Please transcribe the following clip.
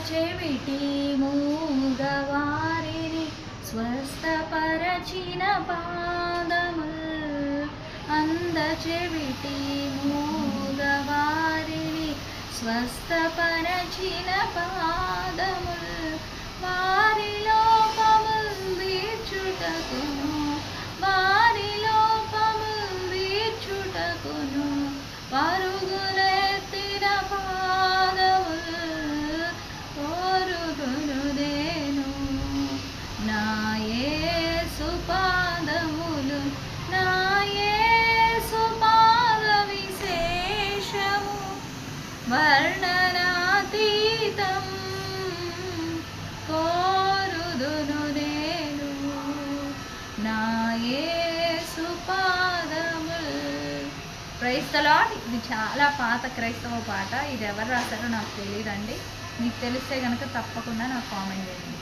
చెవిటి మూగవారిని స్వస్థపరచిన పాదముల్ చెవిటి మూగవారిని స్వస్థపరచిన పాదముల్ వారి లోపముల్ వీర్చుటకును పరుగులెత్తిన పాదముల్ కోరుకొనుదేను నా యేసు పాదములు నా యేసు పాద విశేషము వర్ణనాతీతం కోరుదును నేను నా యేసు పాదములు. Praise the Lord. ఇది చాలా పాత క్రైస్తవ పాట. ఇది ఎవరు రాశారో నాకు తెలియదండి. మీకు తెలిస్తే కనుక తప్పకుండా నాకు కామెంట్ చేయండి.